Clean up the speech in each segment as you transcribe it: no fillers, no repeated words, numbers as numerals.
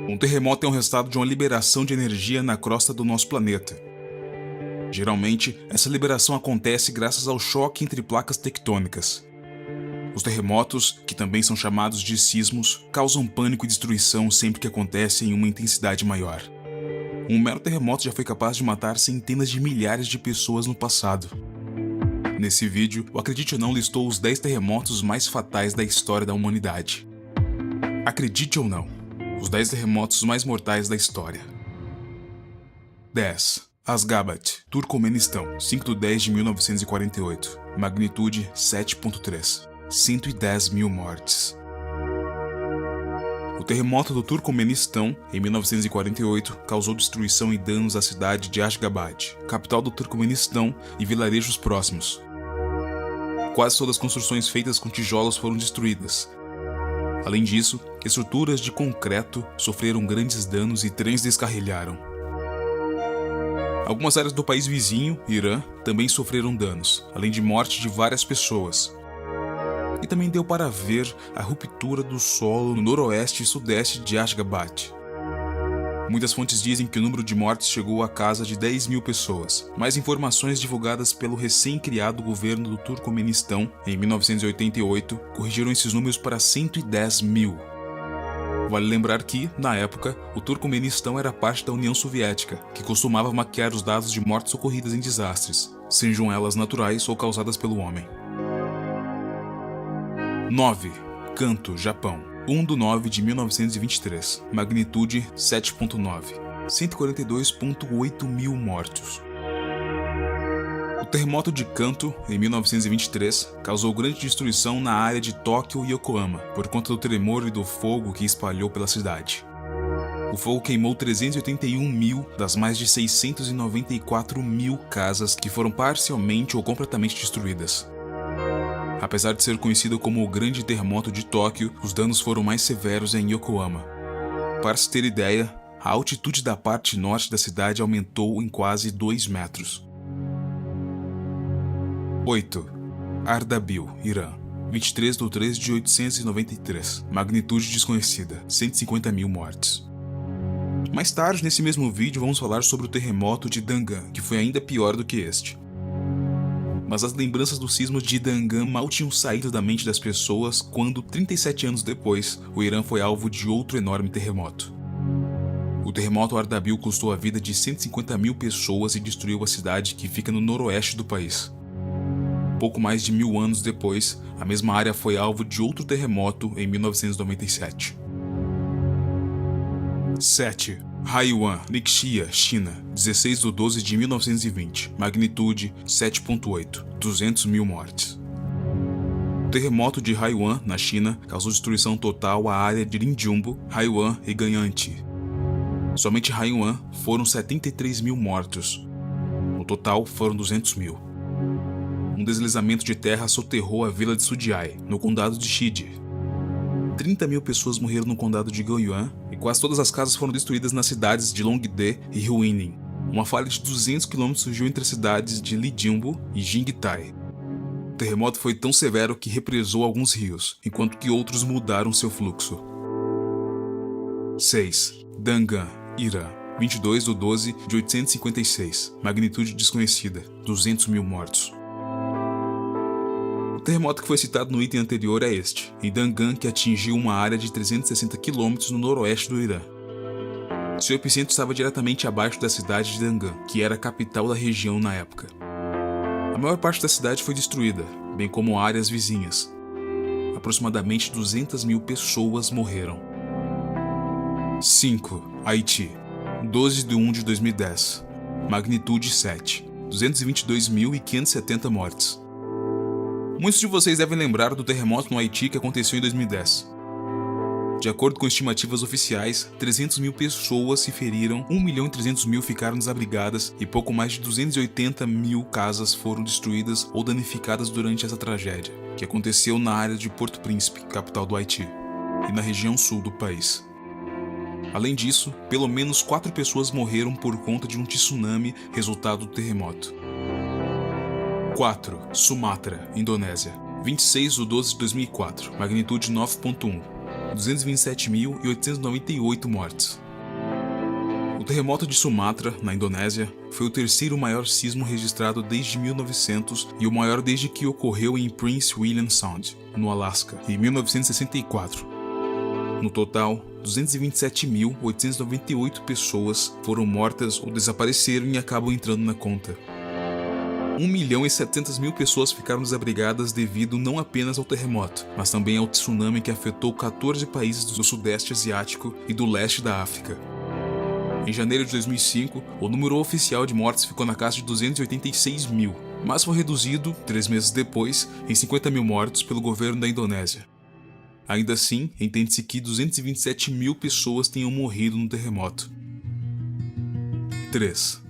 Um terremoto é um resultado de uma liberação de energia na crosta do nosso planeta. Geralmente, essa liberação acontece graças ao choque entre placas tectônicas. Os terremotos, que também são chamados de sismos, causam pânico e destruição sempre que acontecem em uma intensidade maior. Um mero terremoto já foi capaz de matar centenas de milhares de pessoas no passado. Nesse vídeo, o Acredite ou Não listou os 10 terremotos mais fatais da história da humanidade. Acredite ou não, os 10 terremotos mais mortais da história. 10. Asgabat, Turcomenistão, 5 de 10 de 1948, magnitude 7.3, 110 mil mortes. O terremoto do Turcomenistão, em 1948, causou destruição e danos à cidade de Ashgabat, capital do Turcomenistão, e vilarejos próximos. Quase todas as construções feitas com tijolos foram destruídas. Além disso, estruturas de concreto sofreram grandes danos e trens descarrilharam. Algumas áreas do país vizinho, Irã, também sofreram danos, além de morte de várias pessoas. E também deu para ver a ruptura do solo no noroeste e sudeste de Ashgabat. Muitas fontes dizem que o número de mortes chegou à casa de 10 mil pessoas, mas informações divulgadas pelo recém-criado governo do Turcomenistão, em 1988, corrigiram esses números para 110 mil. Vale lembrar que, na época, o Turcomenistão era parte da União Soviética, que costumava maquiar os dados de mortes ocorridas em desastres, sejam elas naturais ou causadas pelo homem. 9. Kanto, Japão, 1 de 9 de 1923, magnitude 7.9, 142.8 mil mortos. O terremoto de Kanto, em 1923, causou grande destruição na área de Tóquio e Yokohama, por conta do tremor e do fogo que espalhou pela cidade. O fogo queimou 381 mil das mais de 694 mil casas que foram parcialmente ou completamente destruídas. Apesar de ser conhecido como o Grande Terremoto de Tóquio, os danos foram mais severos em Yokohama. Para se ter ideia, a altitude da parte norte da cidade aumentou em quase 2 metros. 8. Ardabil, Irã, 23 de 3 de 893, magnitude desconhecida, 150 mil mortes. Mais tarde, nesse mesmo vídeo, vamos falar sobre o terremoto de Dangan, que foi ainda pior do que este. Mas as lembranças do sismo de Dangan mal tinham saído da mente das pessoas quando, 37 anos depois, o Irã foi alvo de outro enorme terremoto. O terremoto Ardabil custou a vida de 150 mil pessoas e destruiu a cidade que fica no noroeste do país. Pouco mais de 1000 anos depois, a mesma área foi alvo de outro terremoto em 1997. 7. Haiyuan, Ningxia, China, 16 de 12 de 1920, magnitude 7.8, 200 mil mortes. O terremoto de Haiyuan, na China, causou destruição total à área de Linjiumbo, Haiyuan e Ganyanti. Somente Haiyuan foram 73 mil mortos. No total, foram 200 mil. Um deslizamento de terra soterrou a vila de Sudiai, no condado de Shidi. 30 mil pessoas morreram no condado de Guiyuan e quase todas as casas foram destruídas nas cidades de Longde e Huinin. Uma falha de 200 km surgiu entre as cidades de Lijiumbo e Jingtai. O terremoto foi tão severo que represou alguns rios, enquanto que outros mudaram seu fluxo. 6. Dangan, Irã, 22 de 12 de 856, magnitude desconhecida, 200 mil mortos. O terremoto que foi citado no item anterior é este, em Dangan, que atingiu uma área de 360 km no noroeste do Irã. Seu epicentro estava diretamente abaixo da cidade de Dangan, que era a capital da região na época. A maior parte da cidade foi destruída, bem como áreas vizinhas. Aproximadamente 200 mil pessoas morreram. 5. Haiti, 12 de 1 de 2010, magnitude 7, 222.570 mortes. Muitos de vocês devem lembrar do terremoto no Haiti que aconteceu em 2010. De acordo com estimativas oficiais, 300 mil pessoas se feriram, 1.300.000 ficaram desabrigadas e pouco mais de 280 mil casas foram destruídas ou danificadas durante essa tragédia, que aconteceu na área de Porto Príncipe, capital do Haiti, e na região sul do país. Além disso, pelo menos 4 pessoas morreram por conta de um tsunami resultado do terremoto. 4. Sumatra, Indonésia, 26 de 12 de 2004, magnitude 9.1, 227.898 mortes. O terremoto de Sumatra, na Indonésia, foi o terceiro maior sismo registrado desde 1900 e o maior desde que ocorreu em Prince William Sound, no Alasca, em 1964. No total, 227.898 pessoas foram mortas ou desapareceram e acabam entrando na conta. 1.700.000 pessoas ficaram desabrigadas devido não apenas ao terremoto, mas também ao tsunami que afetou 14 países do Sudeste Asiático e do leste da África. Em janeiro de 2005, o número oficial de mortes ficou na casa de 286.000, mas foi reduzido, 3 meses depois, em 50.000 mortos pelo governo da Indonésia. Ainda assim, entende-se que 227.000 pessoas tenham morrido no terremoto. 3.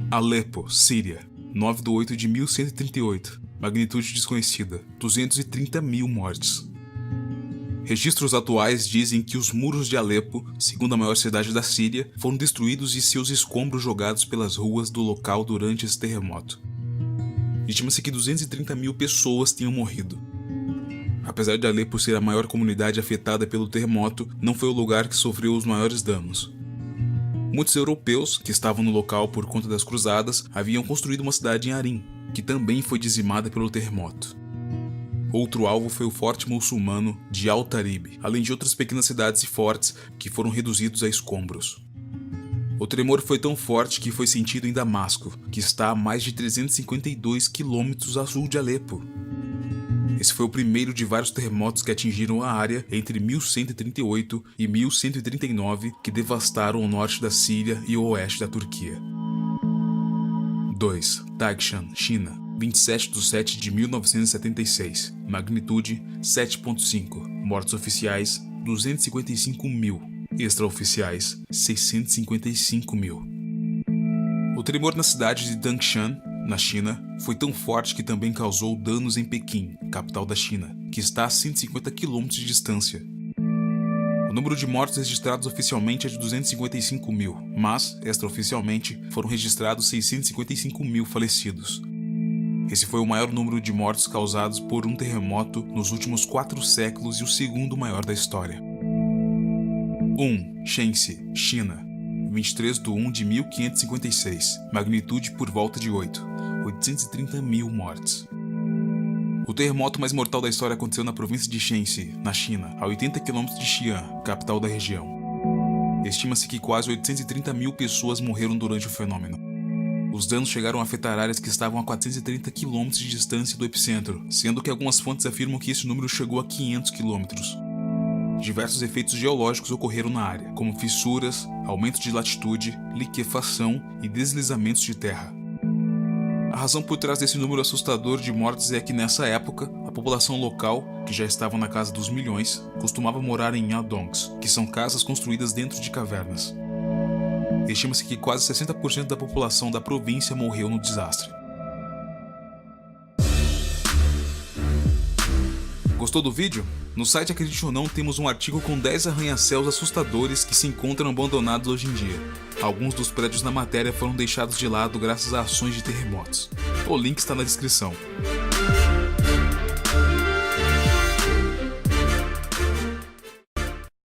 Alepo, Síria, 9/8/1138, magnitude desconhecida, 230.000 mortes. Registros atuais dizem que os muros de Alepo, segunda maior cidade da Síria, foram destruídos e seus escombros jogados pelas ruas do local durante esse terremoto. Estima-se que 230.000 pessoas tenham morrido. Apesar de Alepo ser a maior comunidade afetada pelo terremoto, não foi o lugar que sofreu os maiores danos. Muitos europeus, que estavam no local por conta das cruzadas, haviam construído uma cidade em Arim, que também foi dizimada pelo terremoto. Outro alvo foi o forte muçulmano de Al-Tarib, além de outras pequenas cidades e fortes que foram reduzidos a escombros. O tremor foi tão forte que foi sentido em Damasco, que está a mais de 352 quilômetros a sul de Alepo. Esse foi o primeiro de vários terremotos que atingiram a área entre 1138 e 1139 que devastaram o norte da Síria e o oeste da Turquia. 2. Taishan, China, 27/7/1976, magnitude 7.5, mortos oficiais 255.000, extraoficiais 655.000. O tremor na cidade de Tangshan, na China, foi tão forte que também causou danos em Pequim, capital da China, que está a 150 km de distância. O número de mortos registrados oficialmente é de 255.000, mas, extraoficialmente, foram registrados 655.000 falecidos. Esse foi o maior número de mortos causados por um terremoto nos últimos 4 séculos e o segundo maior da história. 1. Shenxi, China, 23/1/1556, magnitude por volta de 830.000 mortes. O terremoto mais mortal da história aconteceu na província de Shenxi, na China, a 80 km de Xi'an, capital da região. Estima-se que quase 830.000 pessoas morreram durante o fenômeno. Os danos chegaram a afetar áreas que estavam a 430 km de distância do epicentro, sendo que algumas fontes afirmam que esse número chegou a 500 km. Diversos efeitos geológicos ocorreram na área, como fissuras, aumento de latitude, liquefação e deslizamentos de terra. A razão por trás desse número assustador de mortes é que nessa época, a população local, que já estava na casa dos milhões, costumava morar em yadongs, que são casas construídas dentro de cavernas. Estima-se que quase 60% da população da província morreu no desastre. Gostou do vídeo? No site Acredite ou Não temos um artigo com 10 arranha-céus assustadores que se encontram abandonados hoje em dia. Alguns dos prédios na matéria foram deixados de lado graças a ações de terremotos. O link está na descrição.